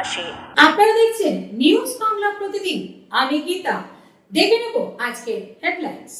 পাশে। আপনারা দেখছেন নিউজ বাংলা প্রতিদিন, আমি গীতা। দেখে নেব আজকে হেডলাইন্স।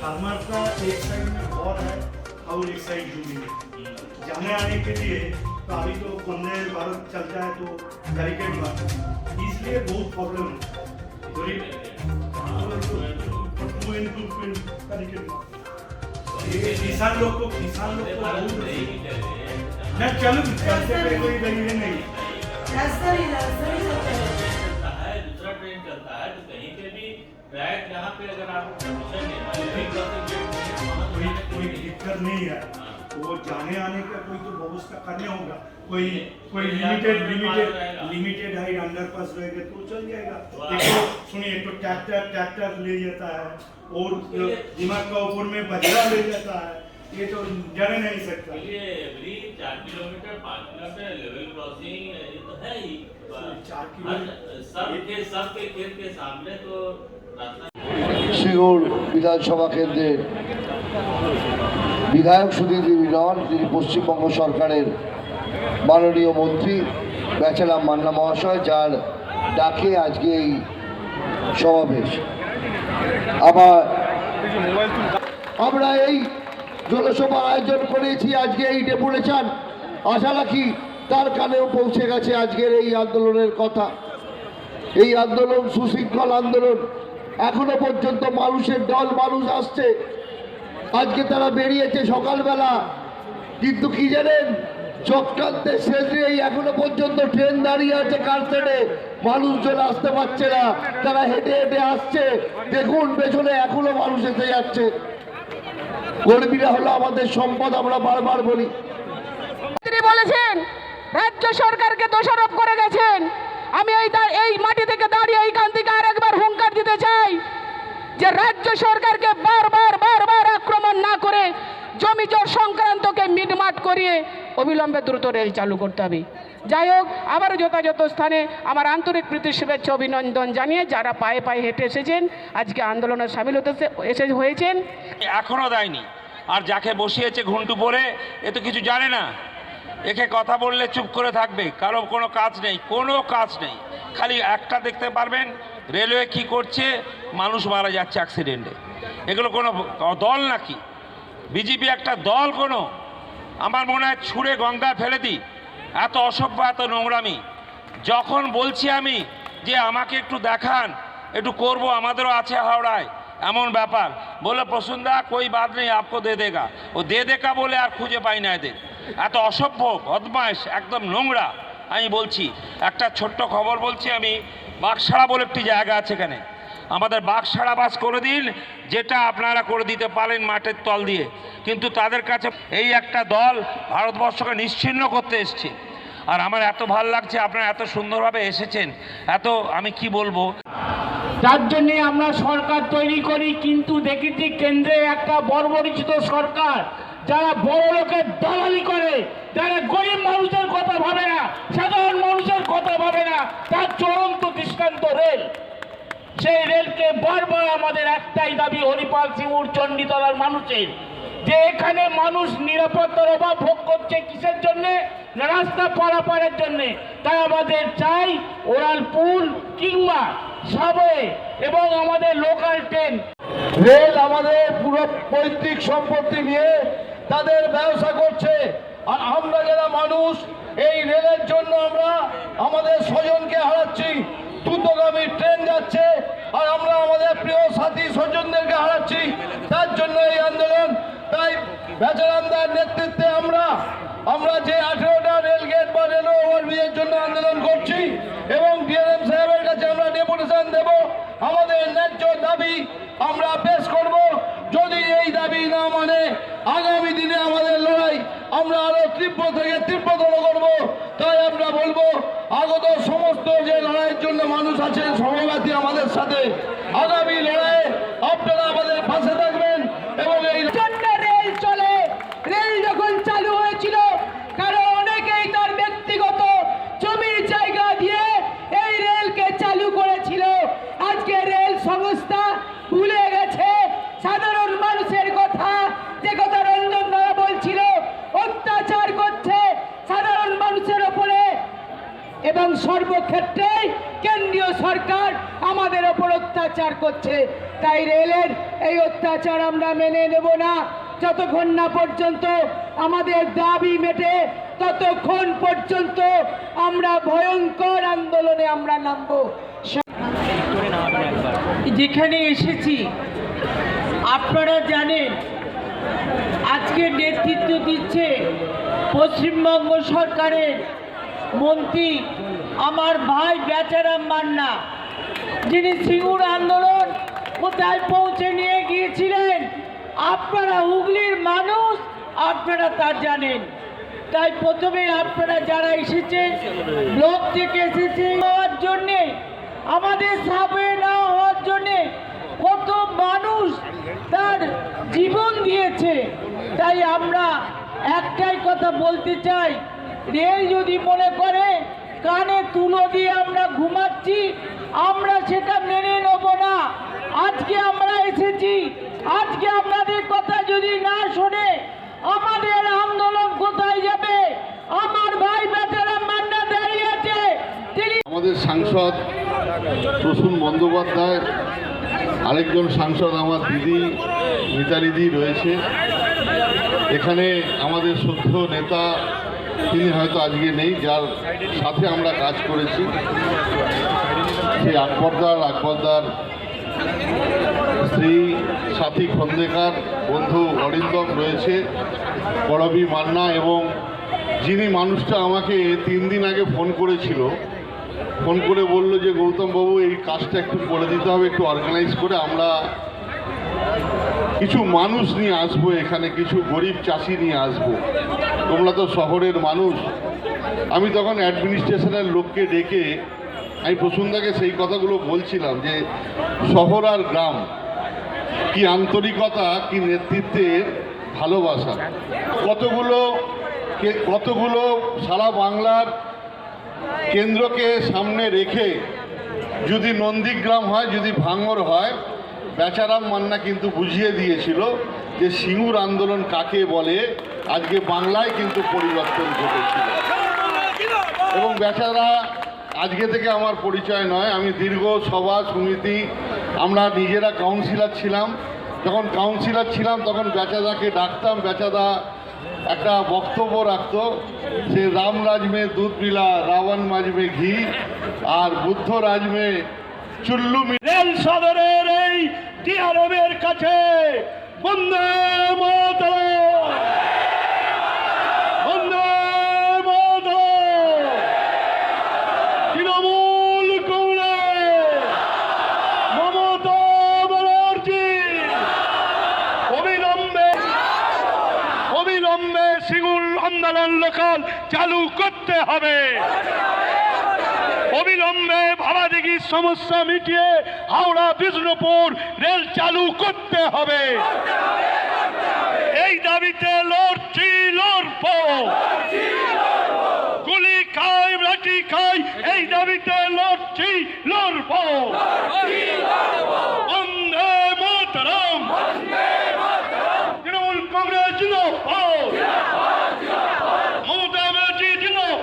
फार्मर का एक साइड में और है और एक साइड जूनी है। जाने आने के लिए तो अभी तो वंदे भारत चलता है तो बैरिकेड मारते हैं, इसलिए बहुत प्रॉब्लम है। किसान लोग को बहुत मैं चलूँ चलते पे कोई दलील नहीं दूसरा ट्रेन चलता है तो कहीं पे भी ट्रैक यहाँ पे अगर आप कोई दिक्कत नहीं है। वो जाने आने का कोई तो व्यवस्था करने होगा, कोई लिमिटेड हाइट अंडरपास रहेगा तो चल जाएगा। देखो सुनिए, तो ट्रैक्टर ले जाता है और दिमाग का ऊपर में बजरा ले जाता है, ये तो जाने नहीं सकता। ये every 4 kilometre 5 kilometre level crossing ये तो है ही 4 किलोमीटर सबके खेत के सामने तो रास्ता। সিঙ্গুর বিধানসভা কেন্দ্রের বিধায়ক সুধীর মিলন, যিনি পশ্চিমবঙ্গ সরকারের মাননীয় মন্ত্রী বেচারাম মান্না মহাশয়, যার ডাকে আজকে এই সমাবেশ। আমরা এই জনসভার আয়োজন করেছি, আজকে এই ডেপুটেশন আশা রাখি তার কানেও পৌঁছে গেছে আজকের এই আন্দোলনের কথা। এই আন্দোলন সুশৃঙ্খল আন্দোলন, এখনো পর্যন্ত মানুষের দল মানুষ আসছে। আজকে তারা বেরিয়েছে সকালবেলা, কিন্তু কি জানেন, চক্রান্তের শেষেই এখনো পর্যন্ত ট্রেন দাঁড়িয়ে আছে কারশেডে, মানুষজন আসতে পারছে না, তারা হেঁটে হেঁটে আসছে। দেখুন পেছনে এখনো মানুষ এসে যাচ্ছে। কর্মীরা হলো আমাদের সম্পদ, আমরা বারবার বলি। তিনি বলেছেন রাজ্য সরকারকে দোষারোপ করে গেছেন। আমি এই মাটি থেকে দাঁড়িয়ে এইখান থেকে আরেকবার হুঙ্কার দিতে চাই যে রাজ্য সরকারকে বারবার আক্রমণ না করে জমি জট সংক্রান্তকে মিটমাট করিয়ে অবিলম্বে দ্রুত রেল চালু করতে হবে। যাই হোক, আবারও যথাযথ স্থানে আমার আন্তরিক প্রীতি শুভেচ্ছা অভিনন্দন জানিয়ে যারা পায়ে পায়ে হেঁটে এসেছেন, আজকে আন্দোলনে সামিল হয়েছেন। এখনো দেয়নি, আর যাকে বসিয়েছে ঘুন্টু পরে এ তো কিছু জানে না। একে কথা বললে চুপ করে থাকবে, কারো কোনো কাজ নেই, খালি একটা দেখতে পারবেন রেলওয়ে কি করছে, মানুষ মারা যাচ্ছে অ্যাক্সিডেন্টে। এগুলো কোনো দল নাকি? বিজেপি একটা দল কোনো? আমার মনে হয় ছুঁড়ে গঙ্গা ফেলে দিই, এত অসভ্য, এত নোংরামি। যখন বলছি আমি যে আমাকে একটু দেখান, একটু করব, আমাদেরও আছে হাওড়ায় এমন ব্যাপার, বলে প্রসুন্দা কই বাদ নেই আপকো দে দেগা, ও দে দেখা বলে আর খুঁজে পাই না এদের। এত অসভ্য, বদমাইশ, একদম নোংরা। আমি বলছি একটা ছোট্ট খবর বলছি, আমি বাগসাড়া বলে একটি জায়গা আছে এখানে, আমাদের বাগসাড়া বাস করে দিন, যেটা আপনারা করে দিতে পারেন মাঠের তল দিয়ে। কিন্তু তাদের কাছে এই একটা দল ভারতবর্ষকে নিশ্চিহ্ন করতে এসছে। আর আমার এত ভালো লাগছে, আপনারা এত সুন্দরভাবে এসেছেন, এত আমি কি বলবো। যার জন্যে আমরা সরকার তৈরি করি, কিন্তু দেখেছি কেন্দ্রে একটা বর্বরিচিত সরকার, যারা বড় লোকের দালালি করে, যারা গরিব মানুষের কথা ভাবে না, সাধারণ মানুষের কথা ভাবে না, তার চূড়ান্ত দৃষ্টান্ত রেল। সেই রেলকে বারবার আমাদের একটাই দাবি হরিপাল সিঙ্গুর চণ্ডীতলার মানুষের, যে এখানে মানুষ নিরাপত্তার অভাব ভোগ করছে। কিসের জন্যে? রাস্তা পারাপারের জন্যে। তাই আমাদের চাই ওরালপুল কিংবা সাবওয়ে এবং আমাদের লোকাল ট্রেন। রেল আমাদের পুরো পৈতৃক সম্পত্তি নিয়ে তাদের ব্যবসা করছে, আর আমরা যারা মানুষ এই রেলের জন্য আমরা আমাদের স্বজনকে হারাচ্ছি। দ্রুতগামী ট্রেন যাচ্ছে আর আমরা আমাদের প্রিয় সাথী স্বজনদেরকে হারাচ্ছি। তার জন্য এই আন্দোলন। তাই বেচারামদার নেতৃত্বে আমরা যে 18টা রেলগেট বা রেল ওভারব্রিজের জন্য আন্দোলন করছি এবং ডিআরএম সাহেবের কাছে আমরা ডেপুটেশন দেব, আমাদের ন্যায্য দাবি আমরা পেশ করব। যদি এই দাবি না মানে আগামী দিনে আমাদের লড়াই আমরা আরো তীব্র থেকে তীব্রতর করব। তাই আমরা বলবো আগত সমস্ত যে লড়াইয়ের জন্য মানুষ আছেন সহযোগী আমাদের সাথে, আগামী লড়াইয়ে আপনারা আমাদের পাশে থাকবেন। এবং এই রেল চলে, রেল যখন চালু হয়েছিল কারণ অনেকেই তার ব্যক্তিগত জমি জায়গা দিয়ে সরকার আমাদের ওপর অত্যাচার করছে। তাই রেলের এই অত্যাচার আমরা মেনে নেব না। যতক্ষণ না পর্যন্ত আমাদের দাবি মেটে ততক্ষণ পর্যন্ত আমরা ভয়ঙ্কর আন্দোলনে আমরা নামবো। যেখানে এসেছি আপনারা জানেন আজকে নেতৃত্ব দিচ্ছে পশ্চিমবঙ্গ সরকারের মন্ত্রী আমার ভাই বেচারাম মান্না, যিনি সিঙ্গুর আন্দোলন কোথায় পৌঁছে নিয়ে গিয়েছিলেন আপনারা হুগলির মানুষ, আপনারা তা জানেন। তাই প্রথমে আপনারা যারা এসেছেন ব্লক থেকে এসেছে হওয়ার জন্যে, আমাদের সাবে না হওয়ার জন্যে কত মানুষ তার জীবন দিয়েছে। তাই আমরা একটাই কথা বলতে চাই, রেল যদি মনে করে কানে তুলো দিয়ে আমরা ঘুমাচ্ছি, আমরা সেটা মেনে নেব না। আজকে আমরা এসেছি, আজকে আপনাদের কথা যদি না শোনে আমাদের আন্দোলন কোথায় যাবে? আমার ভাই বেচারাম মান্না দাঁড়িয়ে আছে, তিনি আমাদের সাংসদ প্রসূন বন্দ্যোপাধ্যায়, আরেকজন সাংসদ আমার দিদি মিতালিদি রয়েছে এখানে। আমাদের শ্রদ্ধেয় নেতা তিনি হয়তো আজকে নেই, যার সাথে আমরা কাজ করেছি, সেই আকবরদার স্ত্রী সাথী খন্দেকার, বন্ধু অরিন্দম রয়েছে, করবী মান্না, এবং যিনি মানুষটা আমাকে 3 দিন আগে ফোন করেছিল, ফোন করে বলল যে গৌতম বাবু এই কাজটা একটু করে দিতে হবে, একটু অর্গানাইজ করে আমরা কিছু মানুষ নিয়ে আসবো এখানে, কিছু গরিব চাষি নিয়ে আসবো, তোমরা তো শহরের মানুষ। আমি তখন অ্যাডমিনিস্ট্রেশনের লোককে ডেকে আমি প্রসূনদাকে সেই কথাগুলো বলছিলাম যে শহর আর গ্রাম, কি আন্তরিকতা, কি নেতৃত্বের ভালোবাসা। কতগুলো সারা বাংলার কেন্দ্রকে সামনে রেখে যদি নন্দীগ্রাম হয়, যদি ভাঙড় হয়, বেচারাম মান্না কিন্তু বুঝিয়ে দিয়েছিল যে সিঙ্গুর আন্দোলন কাকে বলে। আজকে বাংলায় কিন্তু পরিবর্তন ঘটেছিল এবং বেচারা আজকে থেকে আমার পরিচয় নয়, আমি দীর্ঘ সভা সমিতি, আমরা নিজেরা কাউন্সিলর ছিলাম। যখন কাউন্সিলর ছিলাম তখন বেচাদাকে ডাকতাম, বেচাদা একটা বক্তব্য রাখতো, সে রাম রাজ মে দুধ মিলা, রাবণ মাঝ মে ঘি, আর বুদ্ধ রাজ মে চুল্লু। রেল সদরের এই টিআরএমের কাছে বন্দে মাতরম, বন্দে মাতরম। তৃণমূল কংগ্রেস, মমতা ব্যানার্জি অবিলম্বে সিঙ্গুর আন্দোলন লোকাল চালু করতে হবে। অবিলম্বে ভাবাদিঘির সমস্যা মিটিয়ে হাওড়া বিষ্ণুপুর রেল চালু করতে হবে। এই দাবিতে লড়ছি, লড়বো, গুলি খাই লাঠি খাই, এই দাবিতে লড়ছি, লড়বো। বন্দে মাতরম, তৃণমূল কংগ্রেস জিন্দাবাদ, মমতা ব্যানার্জি জিন্দাবাদ,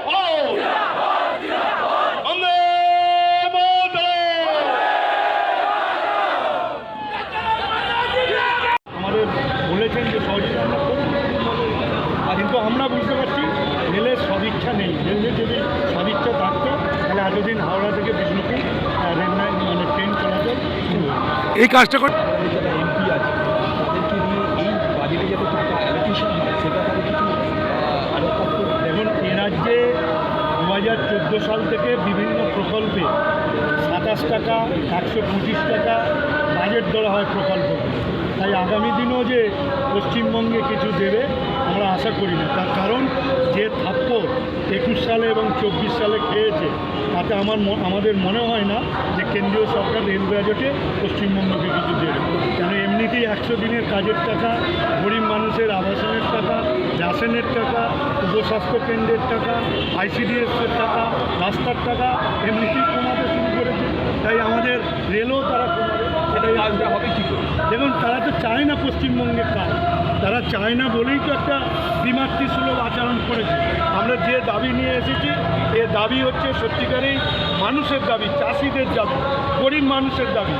বন্দে মাতরম। আমাদের বলেছেন যে সহযোগিতা আমরা করব, কিন্তু আমরা বুঝতে পারছি রেলের সদিচ্ছা নেই। রেলের যদি সদিচ্ছা থাকতো তাহলে এতদিন হাওড়া থেকে বিষ্ণুপুর রেল লাইন মানে ট্রেন চলাচল শুরু হতো। এই কাজটা করে যারা এমপি আছে তাদেরকে দিয়ে এই বাজেটে যাতে টাকা অ্যালোকেশন হয় সে ব্যাপারে কিছু আলোকপাত করবে। দেখুন, এ রাজ্যে 2014 সাল থেকে বিভিন্ন প্রকল্পে 27 টাকা, 125 টাকা বাজেট ধরা হয় প্রকল্পকে। তাই আগামী দিনেও যে পশ্চিমবঙ্গে কিছু দেবে আমরা আশা করি না। তার কারণ যে থাপ্পড় 21 সালে এবং 24 সালে খেয়েছে, তাতে আমাদের মনে হয় না যে কেন্দ্রীয় সরকার রেল বাজেটে পশ্চিমবঙ্গকে কিছু দেবে। কেন এমনিতেই 100 দিনের কাজের টাকা, গরিব মানুষের আবাসনের টাকা, রেশনের টাকা, উপস্বাস্থ্য কেন্দ্রের টাকা, ICDS-এর টাকা, রাস্তার টাকা এমনিতেই কমাতে শুরু করেছে। তাই আমাদের রেলও তারা কমাবে, সেটাই আসবে হবে কী করে। দেখুন তারা তো চায় না পশ্চিমবঙ্গের কাজ, তারা চায় না বলেই তো একটা দ্বিমাতৃসুলভ আচরণ করেছে। আমরা যে দাবি নিয়ে এসেছি এ দাবি হচ্ছে সত্যিকারেই মানুষের দাবি, চাষিদের দাবি, গরিব মানুষের দাবি।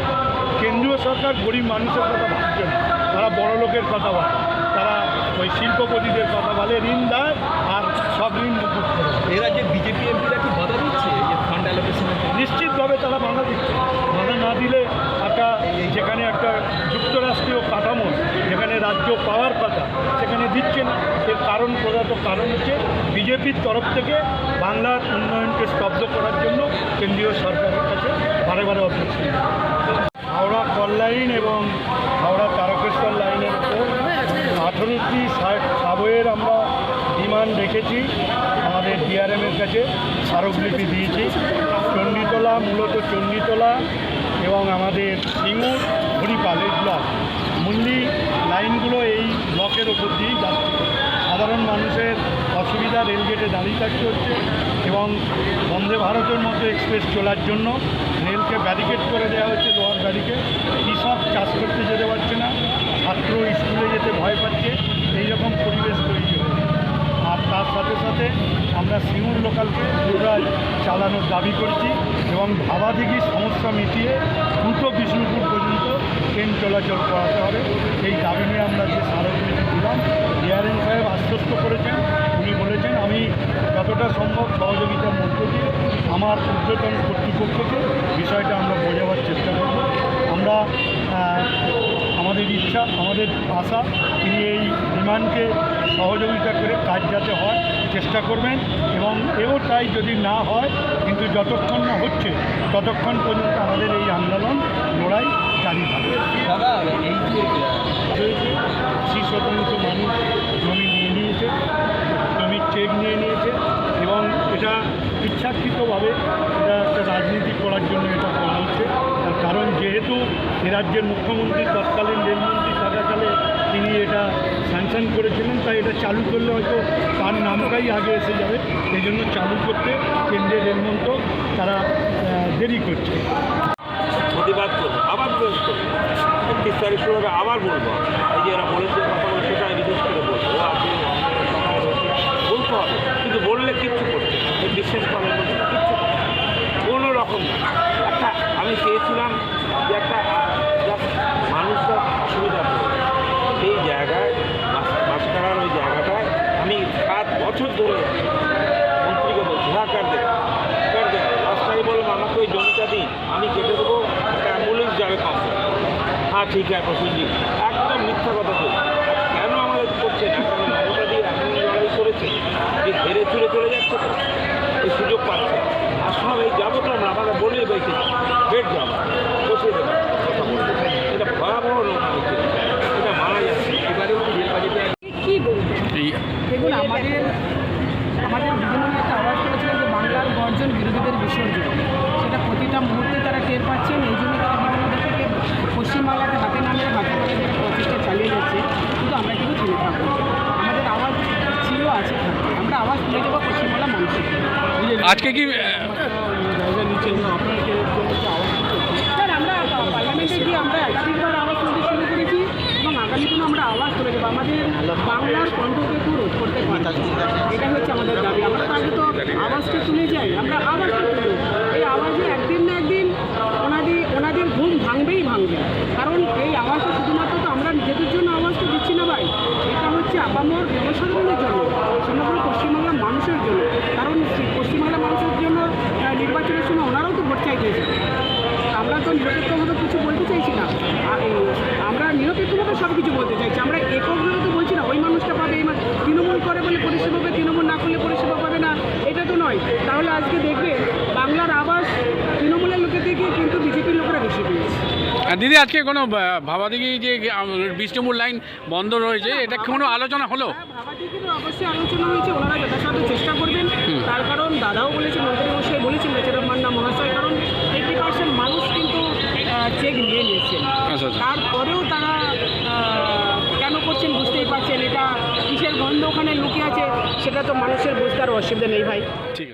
কেন্দ্রীয় সরকার গরিব মানুষের কথা ভাবছে না, তারা বড় লোকের কথা বলে, তারা ওই শিল্পপতিদের কথা বলে, ঋণ দেয় আর সব ঋণ মুকুব করে। এ রাজ্যে বিজেপি এমপিরা কি বাধা দিচ্ছে এই যে ফান্ড অ্যালোকেশনের? নিশ্চিতভাবে তারা বাধা দিচ্ছে। বাধা না দিলে একটা যেখানে একটা যুক্তরাষ্ট্রীয় কাঠামো, যেখানে রাজ্য পাওয়ার কথা সেখানে দিচ্ছে না। এর কারণ প্রধানত কারণ হচ্ছে বিজেপির তরফ থেকে বাংলার উন্নয়নকে স্তব্ধ করার জন্য কেন্দ্রীয় সরকারের কাছে বারে বারে অবজেকশন। হাওড়া কল লাইন এবং হাওড়া তারকেশ্বর লাইনের উপর 18টি সাবওয়ের আমরা ডিমান্ড রেখেছি, আমাদের ডিআরএমের কাছে স্মারকলিপি দিয়েছি। চণ্ডীতলা, মূলত চণ্ডীতলা এবং আমাদের সিঙ্গুর, হরিপাল এই ব্লক মুন্ডি লাইনগুলো এই ব্লকের ওপর দিয়েই যাচ্ছে। সাধারণ মানুষের অসুবিধা, রেলগেটে দাঁড়িয়ে থাকতে হচ্ছে এবং বন্দে ভারতের মতো এক্সপ্রেস চলার জন্য রেলকে ব্যারিকেড করে দেওয়া হচ্ছে, লোহার ব্যারিকেড। কৃষক চাষ করতে যেতে পারছে না, ছাত্র স্কুলে যেতে ভয় পাচ্ছে, এইরকম পরিবেশ তৈরি হয়েছে। আর তার সাথে সাথে আমরা সিঙ্গুর লোকালকে পুনরায় চালানোর দাবি করছি এবং ভাবাদিঘির সমস্যা মিটিয়ে দ্রুত বিষ্ণুপুর পর্যন্ত ট্রেন চলাচল করাতে হবে। এই দাবি নিয়ে আমরা যে স্মারকলিপি দিলাম, ডিআরএম সাহেব আশ্বস্ত করেছেন, উনি বলেছেন আমি যতটা সম্ভব সহযোগিতার মধ্য দিয়ে আমার ঊর্ধ্বতন কর্তৃপক্ষকে বিষয়টা আমরা বোঝাবার চেষ্টা করব। আমরা আমাদের ইচ্ছা, আমাদের আশা তিনি এই বিমানকে সহযোগিতা করে কাজ যাতে হয় চেষ্টা করবেন এবং এও তাই যদি না হয় কিন্তু যতক্ষণ না হচ্ছে ততক্ষণ পর্যন্ত আমাদের এই আন্দোলন লড়াই জারি থাকবে। দাদা এই যে 80% মানুষ জমি নিয়ে নিয়েছে, জমির চেক নিয়ে নিয়েছে এবং এটা ইচ্ছাকৃতভাবে এটা একটা রাজনীতি করার জন্য এটা করা হচ্ছে। তার কারণ যেহেতু এ রাজ্যের মুখ্যমন্ত্রী তৎকালীন রেলমন্ত্রী থাকাকালে তিনি এটা স্যাংশন করেছিলেন, তাই এটা চালু করলে হয়তো তার নামটাই আগে এসে যাবে, সেই জন্য চালু করতে কেন্দ্রের রেলমন্ত্রক তারা দেরি করছে। প্রতিবাদ করবো, আবার প্রয়োগ করবো, 31 তারিখ শুরু হবে, আবার বলবো এই যে এরা বলেছে কথা বলে সেটা আমি বিশেষ করে বলবো, বলতে হবে কিন্তু বললে কিচ্ছু করছে না, এই বিশ্বাস করার মধ্যে কিচ্ছু করছে না, কোনো রকম না। একটা আমি চেয়েছিলাম যে একটা মানুষরা অসুবিধা পড়ে সেই জায়গায় মাঝখানার ওই জায়গাটায় আমি 7 বছর ধরে মন্ত্রীকে বলছি হ্যাঁ কার দেবে রাস্তায় বললাম আমাকে ওই জমিটা দিন, আমি কেটে দেবো, একটা অ্যাম্বুলেন্স যাবে কম। হ্যাঁ ঠিক আছে প্রসেনজি, একদম মিথ্যা কথা বলছি। কেন আমাদের করছে না? কারণ মমতা দিয়ে এমন লড়াই করেছে যে হেরে চুরে চলে যাচ্ছে, তো এই সুযোগ পাচ্ছে আর সব এই যাবো তো আমরা আমাকে বলেই বেঁচে বেড যাবো বসে দেবো কথা বলতে, এটা ভয়াবহ হচ্ছে, এটা মারা যাচ্ছে। এবারেও কি রেল বাজেটে কি বলবো, দেখুন আমাদের বিধানসভায় একটা আওয়াজ করেছিলেন যে বাংলার গর্জন বিরোধীদের বিসর্জন, সেটা প্রতিটা মুহূর্তে তারা টের পাচ্ছেন। এই জন্য তারা বিভিন্ন দিক থেকে পশ্চিমবাংলাকে হাতে নামিয়ে হাতে করে যে প্রচেষ্টা চালিয়ে যাচ্ছে, কিন্তু আমরা কিন্তু থেমে থাকবো। আমাদের আওয়াজ ছিল, আছে, থাকবে, আমরা আওয়াজ তুলে দেবো পশ্চিমবাংলার মানুষের। আজকে কি স্যার আমরা পার্লামেন্টে গিয়ে আমরা একাধিকবার আওয়াজ তুলতে শুরু করেছি এবং আগামী দিনে আমরা আওয়াজ তুলে দেবো। আমাদের বাংলার কণ্ঠকে রোধ করতে পারি, এটা হচ্ছে আমাদের দাবি। আমরা তো আগে তো আওয়াজটা তুলে যাই, আমরা আওয়াজটা তুলি, এই আওয়াজে একদিন না একদিন ওনাদের ঘুম ভাঙবে। কারণ এই আওয়াজটা শুধুমাত্র তো আমরা নিজেদের জন্য আওয়াজটা দিচ্ছি না ভাই, এটা হচ্ছে আপামর জনসাধারণের জন্য, সমগ্র পশ্চিমবাংলার মানুষের জন্য। কারণ পশ্চিমবাংলার মানুষের জন্য নির্বাচনের সময় ওনারাও তো ভোট চাইতে এসেছে। আমরা তো নিরপেক্ষভাবে কিছু বলতে চাইছি না, আমরা নিরপেক্ষভাবে সব কিছু বলতে চাইছি। আমরা এককভাবে তো বলছি না ওই মানুষটা পাবে, এই তৃণমূল করে বলে পরিষেবা পাবে, তৃণমূল না করলে পরিষেবা পাবে না, এটা তো নয়। তাহলে আজকে দেখবে বাংলার আওয়াজ তৃণমূলের লোকের থেকে কিন্তু বিজেপির লোকেরা বেশি পেয়েছে। দিদি আজকে কোনো ভাবাদিঘি যে বিষ্ণুপুর লাইন বন্ধ রয়েছে, এটা কোনো আলোচনা হলো? ভাবাদিঘির অবশ্যই আলোচনা হয়েছে, ওনারা যথাসাধ্য চেষ্টা করবেন। তার কারণ দাদাও বলেছেন, মন্ত্রী মশাই বলেছেন, বেচারাম মান্না মহাশয়, কারণ 80% মানুষ কিন্তু চেক নিয়ে নিয়েছেন। তারপরেও তারা কেন করছেন বুঝতেই পারছেন, এটা কিসের গন্ধ ওখানে লুকিয়ে আছে সেটা তো মানুষের বুঝতে আর অসুবিধা নেই ভাই। ঠিক আছে।